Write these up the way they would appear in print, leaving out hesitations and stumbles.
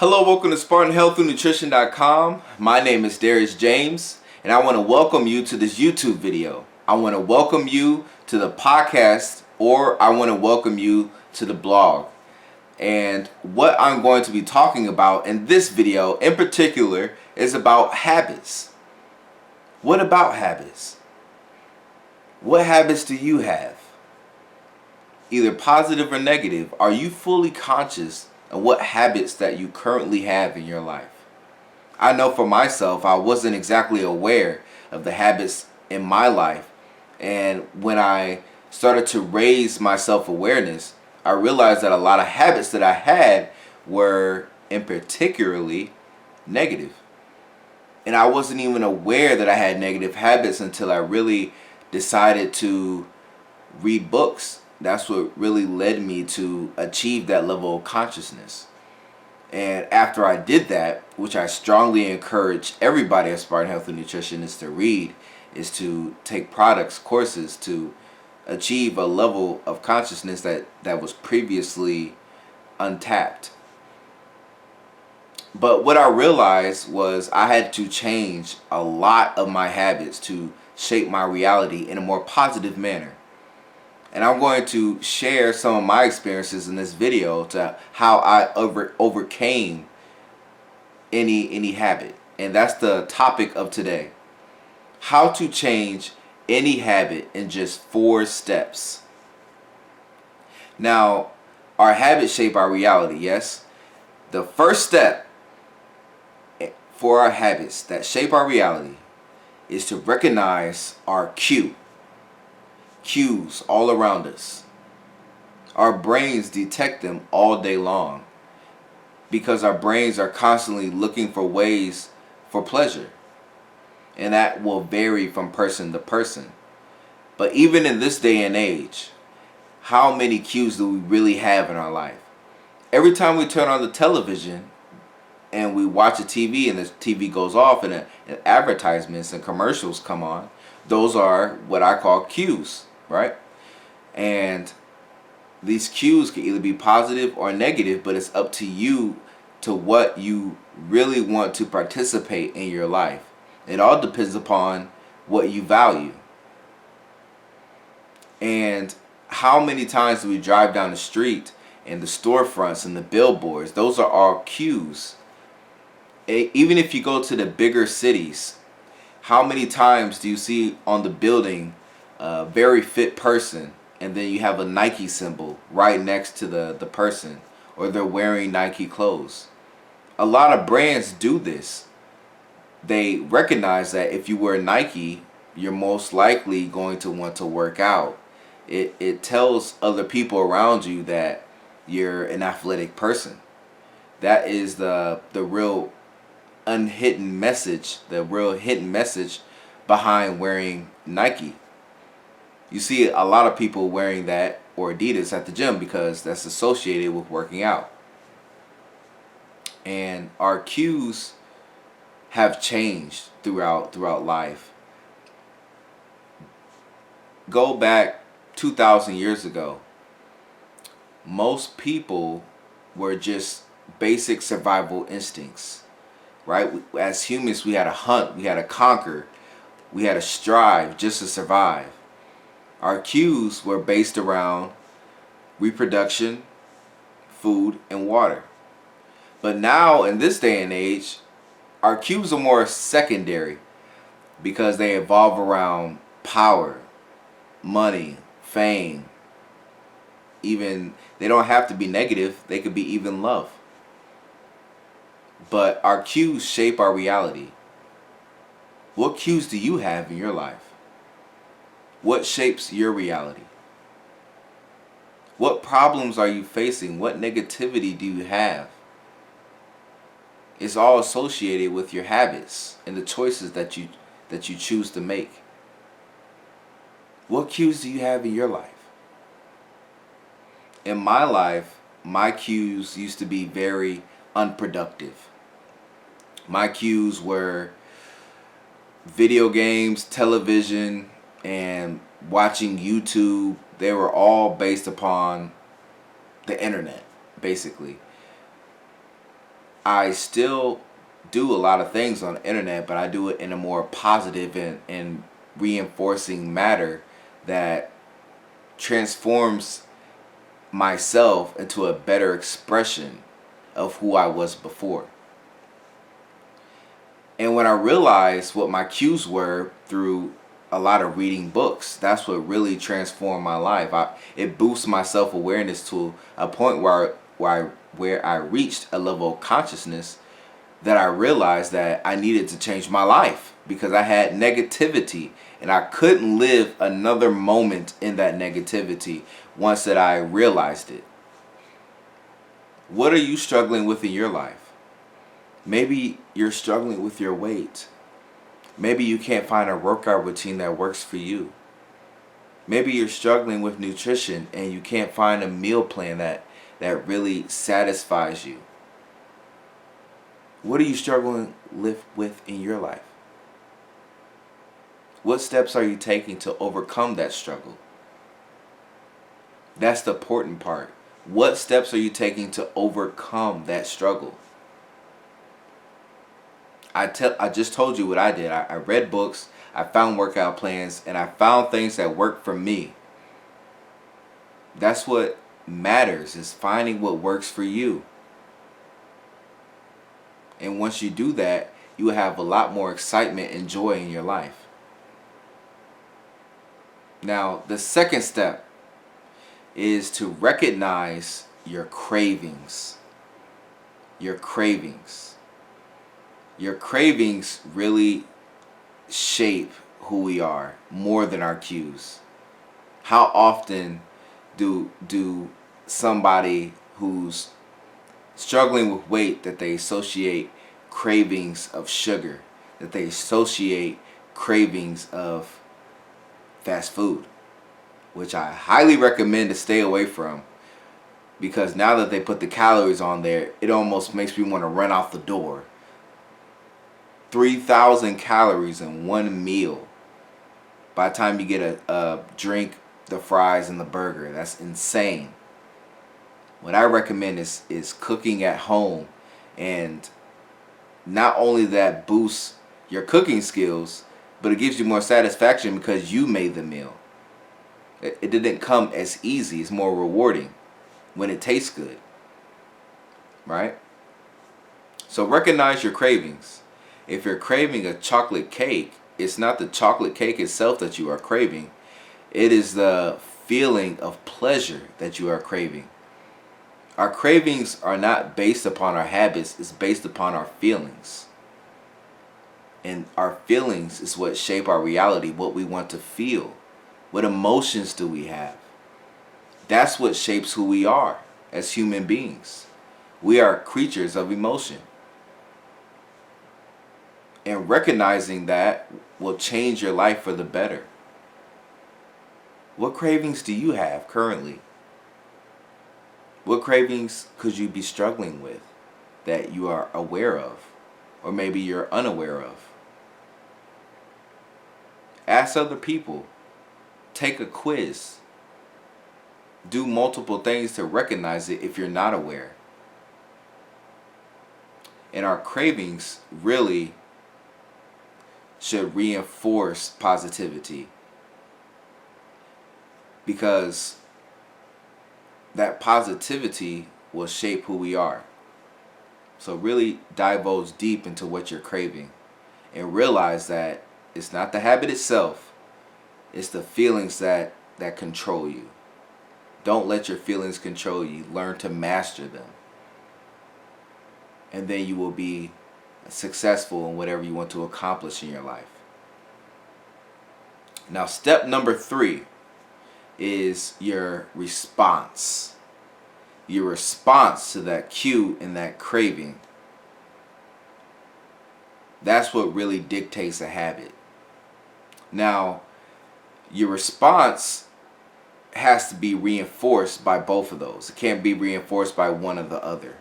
Hello, welcome to Spartan Health and Nutrition.com. My name is Darius James, and I want to welcome you to this YouTube video. I want to welcome you to the podcast, or I want to welcome you to the blog. And what I'm going to be talking about in this video in particular is about habits. What about habits? What habits do you have? Either positive or negative. Are you fully conscious of what habits that you currently have in your life? I know for myself, I wasn't exactly aware of the habits in my life. And when I started to raise my self-awareness, I realized that a lot of habits that I had were in particularly negative. And I wasn't even aware that I had negative habits until I really decided to read books. That's what really led me to achieve that level of consciousness. And after I did that, which I strongly encourage everybody at Spartan Health and Nutrition is to read, is to take products, courses to achieve a level of consciousness that was previously untapped. But what I realized was I had to change a lot of my habits to shape my reality in a more positive manner. And I'm going to share some of my experiences in this video to how I overcame any habit. And that's the topic of today. How to change any habit in just 4 steps. Now, our habits shape our reality, yes? The first step for our habits that shape our reality is to recognize our cues all around us. Our brains detect them all day long because our brains are constantly looking for ways for pleasure. And that will vary from person to person. But even in this day and age, how many cues do we really have in our life? Every time we turn on the television and we watch a TV and the TV goes off and advertisements and commercials come on, those are what I call cues, right? And these cues can either be positive or negative, but it's up to you to what you really want to participate in your life. It all depends upon what you value. And how many times do we drive down the street and the storefronts and the billboards? Those are all cues. Even if you go to the bigger cities, how many times do you see on the building a very fit person and then you have a Nike symbol right next to the person, or they're wearing Nike clothes? A lot of brands do this. They recognize that if you wear Nike, you're most likely going to want to work out. It tells other people around you that you're an athletic person. That is the real unhidden message, the real hidden message behind wearing Nike. You see a lot of people wearing that or Adidas at the gym because that's associated with working out. And our cues have changed throughout life. Go back 2,000 years ago. Most people were just basic survival instincts, right? As humans, we had to hunt, we had to conquer, we had to strive just to survive. Our cues were based around reproduction, food, and water. But now, in this day and age, our cues are more secondary because they evolve around power, money, fame. Even, they don't have to be negative, they could be even love. But our cues shape our reality. What cues do you have in your life? What shapes your reality? What problems are you facing? What negativity do you have? It's all associated with your habits and the choices that you choose to make. What cues do you have in your life? In my life, my cues used to be very unproductive. My cues were video games, television, and watching YouTube. They were all based upon the internet, basically. I still do a lot of things on the internet, but I do it in a more positive and reinforcing manner that transforms myself into a better expression of who I was before. And when I realized what my cues were through a lot of reading books, that's what really transformed my life. It boosts my self-awareness to a point where I reached a level of consciousness that I realized that I needed to change my life because I had negativity and I couldn't live another moment in that negativity once that I realized it. What are you struggling with in your life? Maybe you're struggling with your weight. Maybe you can't find a workout routine that works for you. Maybe you're struggling with nutrition and you can't find a meal plan that really satisfies you. What are you struggling with in your life? What steps are you taking to overcome that struggle? That's the important part. What steps are you taking to overcome that struggle? I just told you what I did. I read books, I found workout plans, and I found things that work for me. That's what matters, is finding what works for you. And once you do that, you will have a lot more excitement and joy in your life. Now, the second step is to recognize your cravings. Your cravings. Your cravings really shape who we are more than our cues. How often do somebody who's struggling with weight, that they associate cravings of sugar, that they associate cravings of fast food, which I highly recommend to stay away from, because now that they put the calories on there, it almost makes me want to run out the door. 3,000 calories in one meal. By the time you get a drink, the fries, and the burger, that's insane. What I recommend is cooking at home, and not only that boosts your cooking skills, but it gives you more satisfaction because you made the meal. It didn't come as easy. It's more rewarding when it tastes good, right? So recognize your cravings. If you're craving a chocolate cake, it's not the chocolate cake itself that you are craving. It is the feeling of pleasure that you are craving. Our cravings are not based upon our habits, it's based upon our feelings. And our feelings is what shape our reality, what we want to feel. What emotions do we have? That's what shapes who we are as human beings. We are creatures of emotion. And recognizing that will change your life for the better. What cravings do you have currently? What cravings could you be struggling with that you are aware of? Or maybe you're unaware of? Ask other people. Take a quiz. Do multiple things to recognize it if you're not aware. And our cravings really should reinforce positivity, because that positivity will shape who we are. So really divulge deep into what you're craving and realize that it's not the habit itself, it's the feelings that control you. Don't let your feelings control you. Learn to master them. And then you will be successful in whatever you want to accomplish in your life. Now, step number 3 is your response. Your response to that cue and that craving. That's what really dictates a habit. Now, your response has to be reinforced by both of those. It can't be reinforced by one or the other.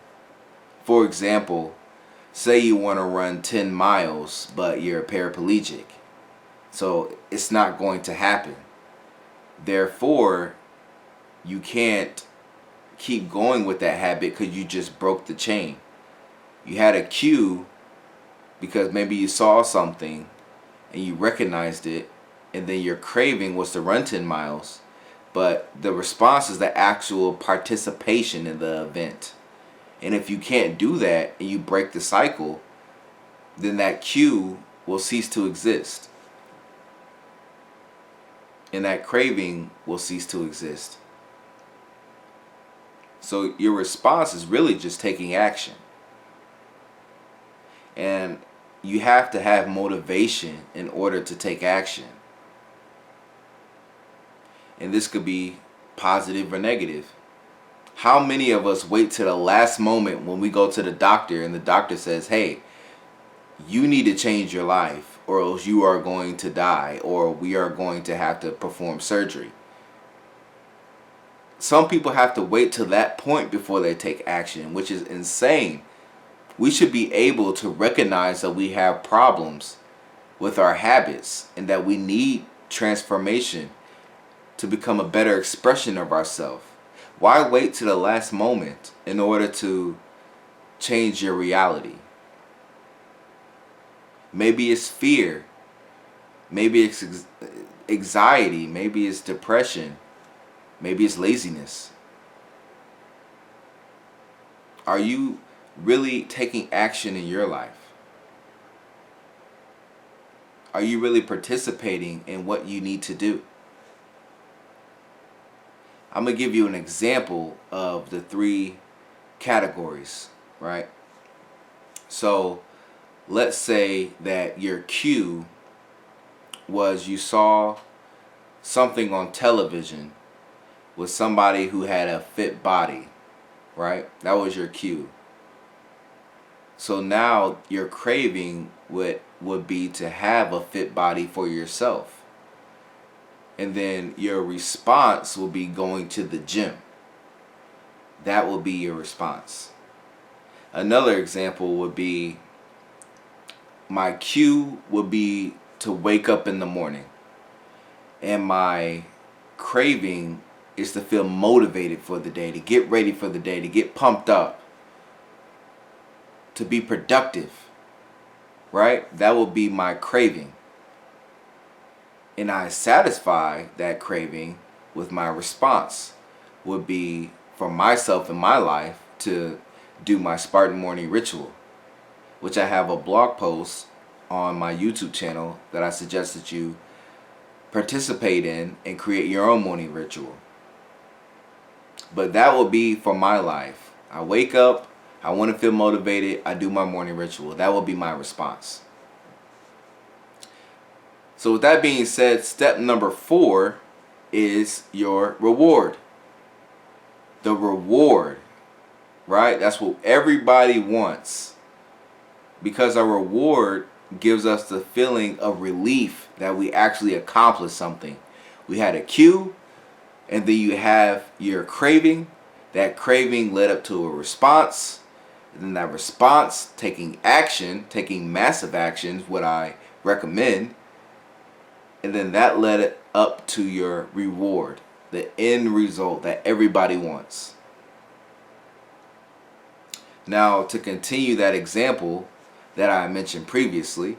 For example, say you want to run 10 miles, but you're paraplegic. So it's not going to happen. Therefore, you can't keep going with that habit because you just broke the chain. You had a cue because maybe you saw something and you recognized it, and then your craving was to run 10 miles, but the response is the actual participation in the event. And if you can't do that and you break the cycle, then that cue will cease to exist. And that craving will cease to exist. So your response is really just taking action. And you have to have motivation in order to take action. And this could be positive or negative. How many of us wait to the last moment when we go to the doctor and the doctor says, hey, you need to change your life or else you are going to die, or we are going to have to perform surgery? Some people have to wait to that point before they take action, which is insane. We should be able to recognize that we have problems with our habits and that we need transformation to become a better expression of ourselves. Why wait to the last moment in order to change your reality? Maybe it's fear. Maybe it's anxiety. Maybe it's depression. Maybe it's laziness. Are you really taking action in your life? Are you really participating in what you need to do? I'm going to give you an example of the 3 categories, right? So let's say that your cue was you saw something on television with somebody who had a fit body, right? That was your cue. So now your craving would be to have a fit body for yourself. And then your response will be going to the gym. That will be your response. Another example would be, my cue would be to wake up in the morning. And my craving is to feel motivated for the day, to get ready for the day, to get pumped up, to be productive, right? That will be my craving. And I satisfy that craving with my response, would be for myself in my life to do my Spartan morning ritual, which I have a blog post on my YouTube channel that I suggest that you participate in and create your own morning ritual. But that will be for my life. I wake up, I want to feel motivated, I do my morning ritual. That will be my response. So with that being said, step number 4 is your reward. The reward, right? That's what everybody wants. Because a reward gives us the feeling of relief that we actually accomplished something. We had a cue, and then you have your craving. That craving led up to a response. And then that response, taking action, taking massive action is what I recommend. And then that led it up to your reward, the end result that everybody wants. Now, to continue that example that I mentioned previously,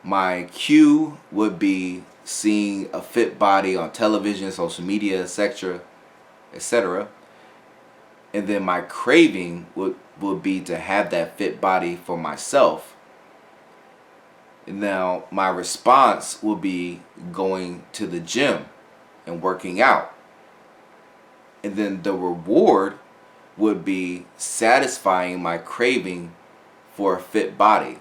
my cue would be seeing a fit body on television, social media, etc., etc. And then my craving would be to have that fit body for myself. And now my response will be going to the gym and working out. And then the reward would be satisfying my craving for a fit body.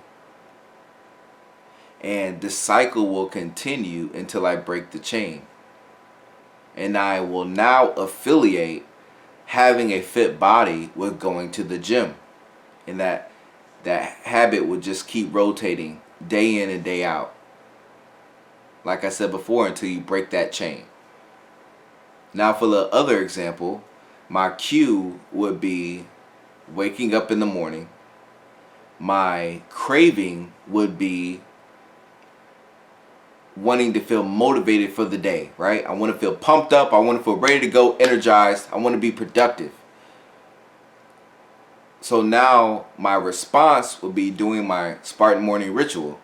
And the cycle will continue until I break the chain. And I will now affiliate having a fit body with going to the gym. And that habit would just keep rotating day in and day out. Like I said before, until you break that chain. Now for the other example, my cue would be waking up in the morning. My craving would be wanting to feel motivated for the day, right? I want to feel pumped up. I want to feel ready to go, energized. I want to be productive. So now my response would be doing my Spartan morning ritual.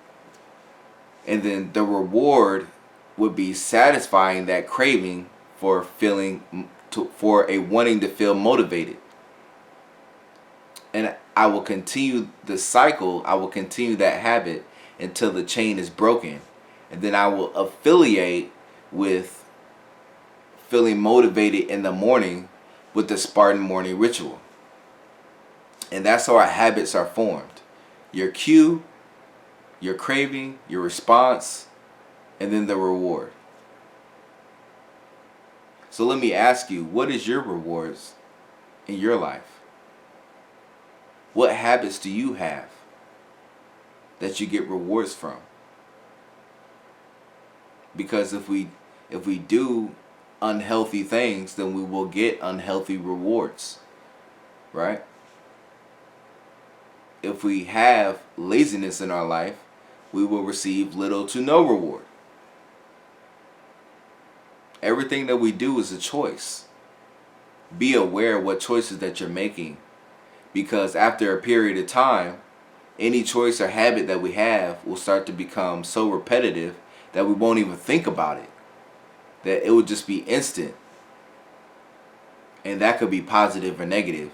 And then the reward would be satisfying that craving for for a wanting to feel motivated. And I will continue the cycle, I will continue that habit until the chain is broken. And then I will affiliate with feeling motivated in the morning with the Spartan morning ritual. And that's how our habits are formed. Your cue, your craving, your response, and then the reward. So let me ask you, what is your rewards in your life? What habits do you have that you get rewards from? Because if we do unhealthy things, then we will get unhealthy rewards, right? If we have laziness in our life, we will receive little to no reward. Everything that we do is a choice. Be aware of what choices that you're making, because after a period of time, any choice or habit that we have will start to become so repetitive that we won't even think about it. That it would just be instant. And that could be positive or negative.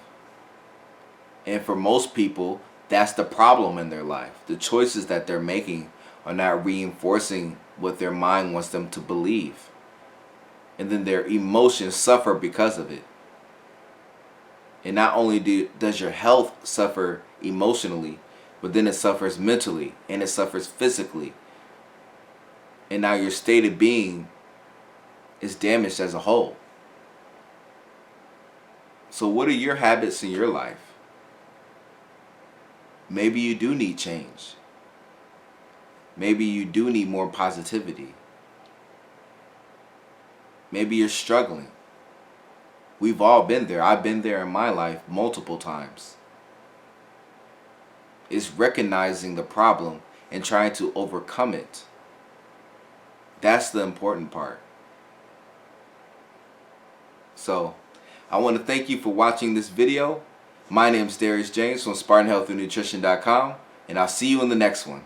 And for most people, that's the problem in their life. The choices that they're making are not reinforcing what their mind wants them to believe. And then their emotions suffer because of it. And not only does your health suffer emotionally, but then it suffers mentally and it suffers physically. And now your state of being is damaged as a whole. So what are your habits in your life? Maybe you do need change. Maybe you do need more positivity. Maybe you're struggling. We've all been there. I've been there in my life multiple times. It's recognizing the problem and trying to overcome it. That's the important part. So, I want to thank you for watching this video. My name is Darius James from Spartan Health and Nutrition.com, and I'll see you in the next one.